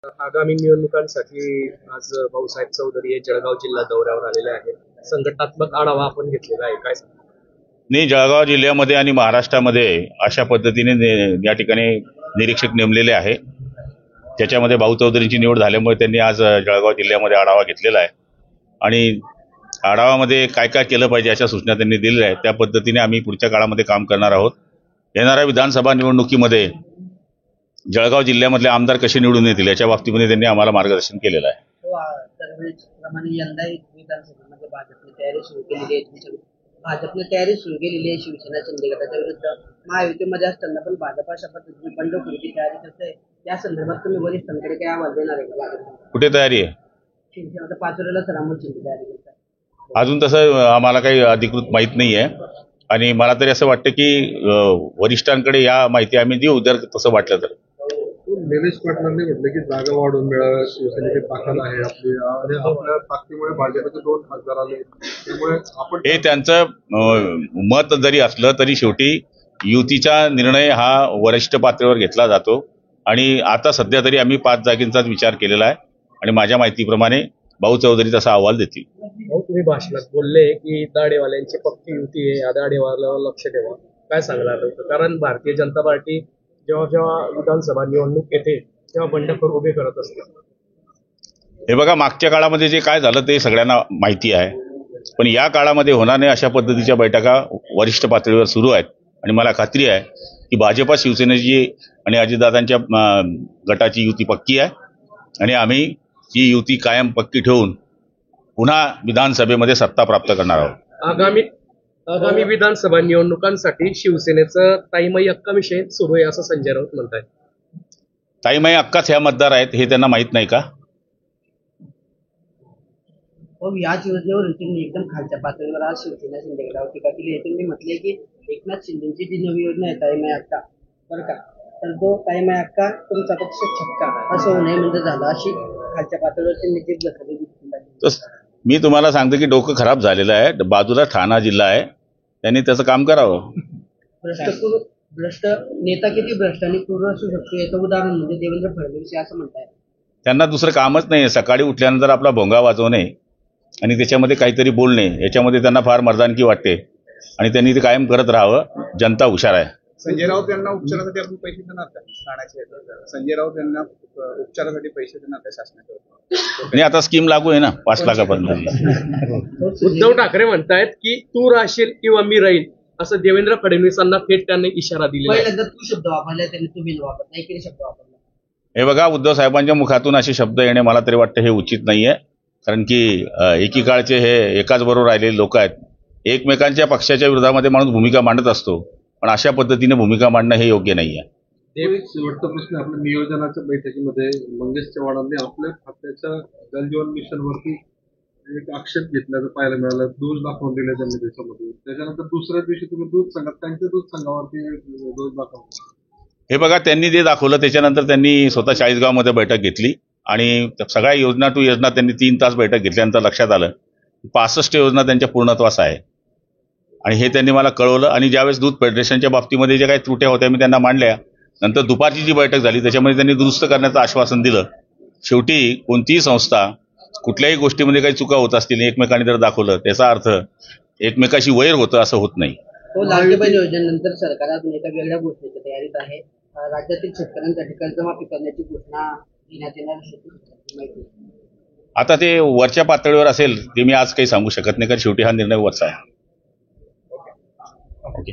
आगामी निवडणुकांसाठी आज भाऊसाहेब चौधरी हे जळगाव जिल्हा दौऱ्यावर आलेले आहेत. संघटनात्मक आढावा आपण घेतलेला आहे, काय सांगता? नाही, जळगाव जिल्ह्यामध्ये आणि महाराष्ट्रामध्ये अशा पद्धतीने या ठिकाणी निरीक्षक नेमलेले आहे. त्याच्यामध्ये भाऊ चौधरींची निवड झाल्यामुळे त्यांनी आज जळगाव जिल्ह्यामध्ये आढावा घेतलेला आहे आणि आढावामध्ये काय काय केलं पाहिजे अशा सूचना त्यांनी दिलेल्या आहेत. त्या पद्धतीने आम्ही पुढच्या काळामध्ये काम करणार आहोत. येणाऱ्या विधानसभा निवडणुकीमध्ये जळगाव जिल्ह्यामधले आमदार कसे निवडून येतील याच्या बाबतीमध्ये त्यांनी आम्हाला मार्गदर्शन केलेलं आहे. भाजपने तयारी सुरू केलेली आहे शिवसेना शिंदे गटाच्या विरुद्ध. महायुतीमध्ये असताना पण भाजप अशा पद्धतीने बंडखोरीची तयारी करते. या संदर्भात तुम्ही वरिष्ठांकडे काय आवाज देणार आहे? कुठे तयारी आहे? शिवसेना पाचोऱ्याला सरामूल शिंदे तयारी करतात. अजून तसं आम्हाला काही अधिकृत माहीत नाही आहे आणि मला तरी असं वाटतं की वरिष्ठांकडे या माहिती आम्ही देऊ जर तसं वाटलं तर. निलेश पाटलांनी म्हटलं की जागा वाढवून मिळाव्या, शिवसेनेची ताकद आहे आपली आणि आपल्या ताकदीमुळे भाजपचे 2 खासदार आले, त्यामुळे आपण हे त्यांचं मत जरी असलं तरी शेवटी युतीचा निर्णय हा वरिष्ठ पातळीवर घेतला जातो आणि आता सध्या तरी आम्ही 5 जागेंचाच विचार केलेला आहे आणि माझ्या माहितीप्रमाणे भाऊ चौधरी तसा अहवाल देतील. तुम्ही भाषणात बोलले की दाढेवाल्यांची पक्की युती आहे, या दाढेवाल्यावर लक्ष ठेवा, काय सांगणार? कारण भारतीय जनता पार्टी जेव्हा जेव्हा विधानसभा निवडणूक येते तेव्हा बंडखोर उभे करत असते. हे बघा, मागच्या काळामध्ये जे काय झालं ते सगळ्यांना माहिती आहे, पण या काळामध्ये होणार नाही अशा पद्धतीच्या बैठका वरिष्ठ पातळीवर सुरू आहेत आणि मला खात्री आहे की भाजपा शिवसेनेची आणि अजितदादांच्या गटाची युती पक्की आहे आणि आम्ही ही युती कायम पक्की ठेवून पुन्हा विधानसभेमध्ये सत्ता प्राप्त करणार आहोत. आगामी विधानसभा निवडणुकांसाठी शिवसेनेचं ताईमाई अक्का विषय सुरू आहे असं संजय राऊत म्हणताय. ताईमाई अक्काच ह्या मतदार आहेत हे त्यांना माहित नाही का? याच योजनेवर त्यांनी एकदम खालच्या पातळीवर आज शिवसेना शिंदे गटावर टीका केली. त्यांनी म्हटले की एकनाथ शिंदेची जी नवी योजना आहे ताईमाई अक्का, बरं का, तर तो ताईमाई अक्का तुमचा पक्ष छक्का असं होऊ नये म्हणजे झालं, अशी खालच्या पातळीवर त्यांनी जीभ घसरली. मी तुम्हाला सांगतो की डोकं खराब झालेलं आहे. बाजूला ठाणा जिल्हा आहे, त्यांनी त्याचं काम करावं. भ्रष्ट नेता किती भ्रष्ट आणि क्रूर असू शकतो याचं उदाहरण म्हणजे देवेंद्र फडणवीस असं म्हणताय. त्यांना दुसरं कामच नाही. सकाळी उठल्यानंतर आपला भोंगा वाजवणे आणि त्याच्यामध्ये काहीतरी बोलणे, याच्यामध्ये त्यांना फार मर्दानकी वाटते आणि त्यांनी ते कायम करत राहावं. जनता हुशार आहे. संजय राऊत यांना उपचारासाठी आपण पैसे देणार का? ठाण्याचे संजय राऊत यांना उपचारासाठी पैसे देणार का शासनाच्या? आणि आता स्कीम लागू आहे ना 5 लाखापर्यंत. उद्धव ठाकरे म्हणतायत की तू राहशील किंवा मी राहील असं देवेंद्र फडणवीसांना थेट त्यांनी इशारा दिला. पहिल्यांदा तू शब्द वापरला, त्यांनी तुम्ही वापरला, नाही शब्द वापरला. हे बघा, उद्धव साहेबांच्या मुखातून असे शब्द येणे मला तरी वाटतं हे उचित नाहीये. कारण की एकीकाळचे हे एकाच बरोबर राहिलेले लोक आहेत. एकमेकांच्या पक्षाच्या विरोधामध्ये माणूस भूमिका मांडत असतो, पण अशा पद्धतीने भूमिका मांडणं हे योग्य नाही आहे. एक शेवटचा प्रश्न, आपल्या नियोजनाच्या बैठकीमध्ये मंगेश चव्हाणांनी आपल्या खात्याच्या जलजीवन मिशनवरती एक आक्षेप घेतल्याचं पाहायला मिळालं. दोष दाखवून दिले त्यांनी त्याच्यामध्ये. त्याच्यानंतर दुसऱ्या दिवशी तुम्ही त्यांच्या दूध संघावरती दोष दाखवला. हे बघा, त्यांनी जे दाखवलं त्याच्यानंतर त्यांनी स्वतः 40गावमध्ये बैठक घेतली आणि सगळ्या योजना टू योजना त्यांनी 3 तास बैठक घेतल्यानंतर लक्षात आलं 65 योजना त्यांच्या पूर्णत्वास आहे आणि हे त्यांनी मला कळवलं. आणि ज्यावेळेस दूध फेडरेशनच्या बाबतीमध्ये जे काही त्रुट्या होत्या मी त्यांना मांडल्या. नंतर दुपारची जी बैठक झाली त्याच्यामध्ये त्यांनी दुरुस्त करण्याचं आश्वासन दिलं. शेवटी कोणतीही संस्था कुठल्याही गोष्टीमध्ये काही चुका होत असतील एकमेकांनी जर दाखवलं त्याचा अर्थ एकमेकाशी वैर होतं असं होत नाही. लाडकी बहीण योजनेनंतर सरकार अजून एका वेगळ्या घोषणेच्या तयारीत आहे. राज्यातील शेतकऱ्यांसाठी कर्जमाफी करण्याची घोषणा देण्यात येणार. आता ते वरच्या पातळीवर असेल ते मी आज काही सांगू शकत नाही, कारण शेवटी हा निर्णय वरचा आहे. ओके.